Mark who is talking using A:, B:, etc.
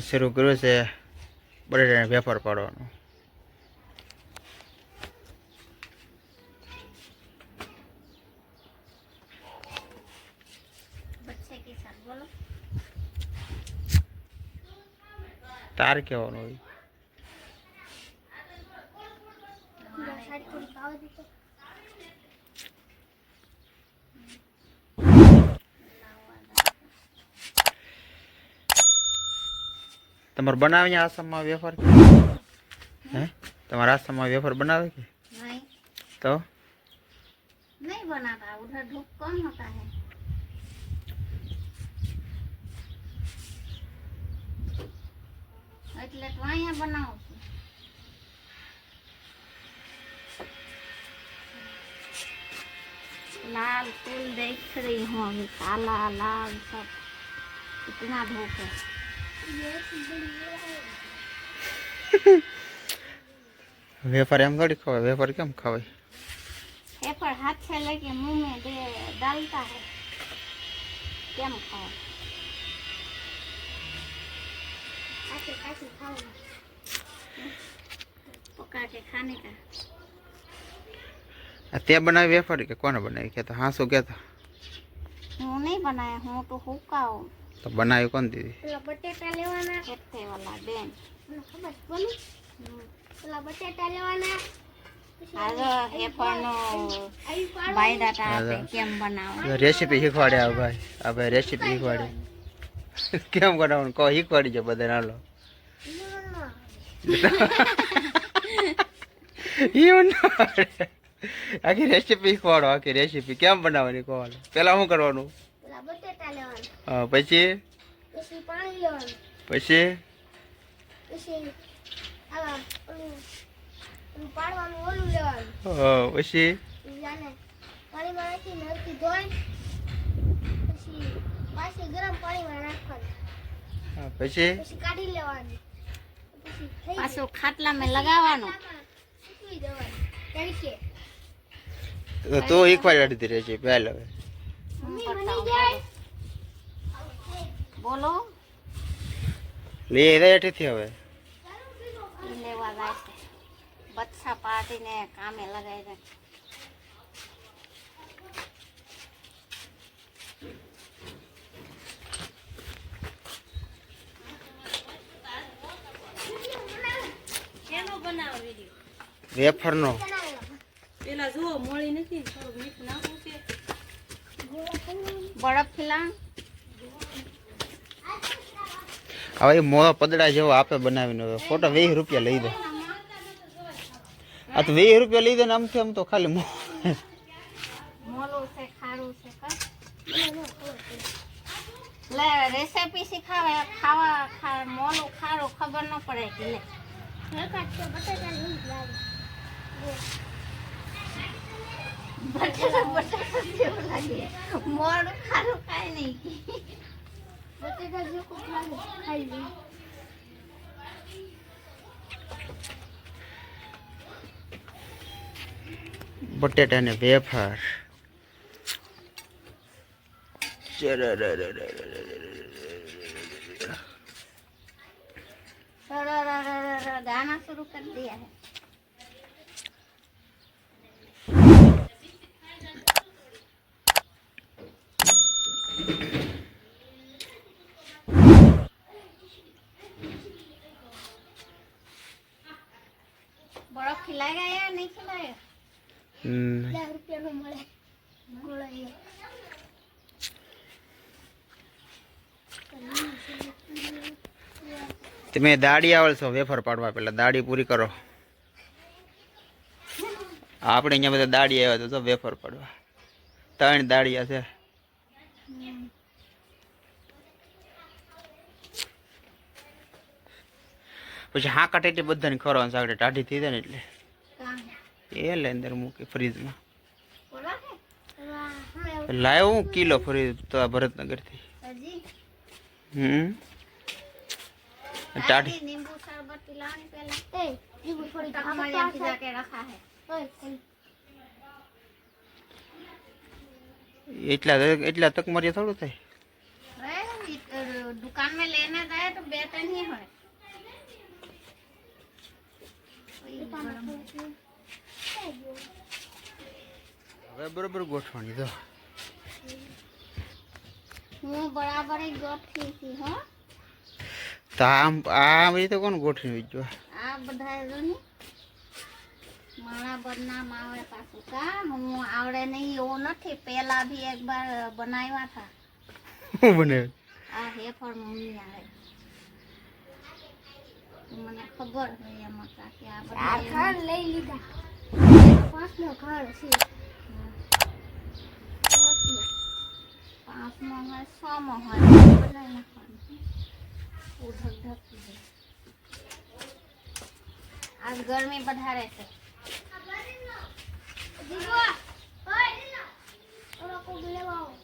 A: શરૂ કર્યો છે બટેટાને વેફર પાડવાનું. તાર કહેવાનું હોય. તમારે બનાવી આસામમાં વેફર? હે તમારા આસામમાં વેફર બનાવે કે
B: नहीं?
A: તો
B: नहीं बनाता, उधर धूप कम होता है. એટલે તો અહીંયા બનાવું છું. लाल फूल देख रही हूँ अभी, काला लाल सब. कितना धूप है.
A: વેફર એમ થોડી ખવાય. વેફર કેમ ખવાય?
B: ये पर हाथ से लेके मुंह में दे डालता है. क्या खाओ? पका के खाने का.
A: તે બનાવી વેફર કે કોને બનાવી? કે તો હા શું કહેતા?
B: હું નહીં બનાયા, હું તો હુકાઓ.
A: તો બનાવી કોણ દીધી?
B: પેલા બટેટા લેવાના, હેઠે વાલા બેન મને ખબર બોલું. પેલા બટેટા લેવાના, આજો વેફરનો બાયડાટા આપે કેમ બનાવવાનું.
A: રેસીપી શીખવાડે આ ભાઈ. આ ભાઈ રેસીપી શીખવાડે કેમ બનાવવાનું કહો, શીખવાડી છે બધા. હાલો એવું ના આખી રેસીપી શીખવાડો. આખી રેસીપી કેમ બનાવવાની કહો. પેલા શું કરવાનું?
B: પેલા બટેટા લેવાના,
A: હા પછી
B: પછી પાણી લેવાનું,
A: પછી
B: પછી આ ઓલું પાડવાનું ઓલું લેવાનું,
A: પછી
B: જાને પાણીમાં નાખીને હરખી ધોઈ પછી પાછી ગરમ પાણીમાં નાખવાનું,
A: પછી
B: પછી કાઢી લેવાનું, પછી પાછું ખાટલામાં લગાવવાનું, સૂકવી દેવાનું તડકે.
A: તો શીખવાડી દીધી રેસીપી. હાલ હવે બોલો લે રેઠીથી હવે
B: લેવા જાય છે. બચ્ચા પાડીને કામે લગાવી દે.
A: વેફરનો
C: પેલા જુઓ મોળી નથી, થોડું મીઠું નાખવું છે.
B: બરફ ખીલા
A: હવે એ મોળો પદડા જેવો આપે બનાવીને. હવે ખોટા 20 રૂપિયા લઈ દે. આ તો 20 રૂપિયા લઈ દે ને આમથી આમ તો ખાલી
B: મોલું છે, ખારું છે. લે રેસીપી શીખાવે, ખાવા મોલું ખારું ખબર ન પડે કે લે બટેટા જેવું લાગે, મોડું ખારું ખાય નહીં. બટેટા જેવું લાગે, ખાઈ લે.
A: બટેટા ને વેફર.
B: गाना शुरू कर दिया है. बर्फ खिलाएगा या नहीं खिलाएगा? 10 रुपया में મળે.
A: તમે દાડી આવડશો વેફર પાડવા? પેલા દાડી પૂરી કરો. આપણે અહીંયા બધા દાડી આવ્યા તો વેફર પાડવા. 3 દાડિયા છે. પછી હા કાટે બધાને ખવડાવવાનું. સાગડે ટાઢી થઈ જાય ને એટલે એ લે અંદર મૂકી ફ્રીજમાં. લાવ્યો હું કિલો ફ્રીજ તો આ ભરતનગરથી. टाढ़ी
B: नींबू शरबत पिलाने पहले नींबू थोड़ी हमारे यहाँ भिजा के रखा है.
A: એટલા તક મારી થોડું થાય.
B: दुकान में लेने जाए तो 2-3 ही હોય.
A: હવે બરોબર ગોઠવણી તો
B: હું બરાબર જ ગોઠવી હતી હો.
A: તો આમ એ તો કોણ ગોઠવી જો
B: આ બધા જો ને મારા બદનામ આવે પાછું કા હું આવડે નહીં એવું નથી. પહેલા ભી એક બાર બનાવ્યા હતા.
A: હું બને
B: આ હેફર મમ્મી આવે મને ખબર હોય એમાં કે આ બધા ઘર લઈ લીધા. પાંચમો ઘર છે. પાંચમો હોય 6મો હોય બનાવી નાખવાનું. ઉધર ઢકી દે. આજ ગરમી વધારે છે. દીવા ઓય દીવા ઓલો કોક લેવા આવો.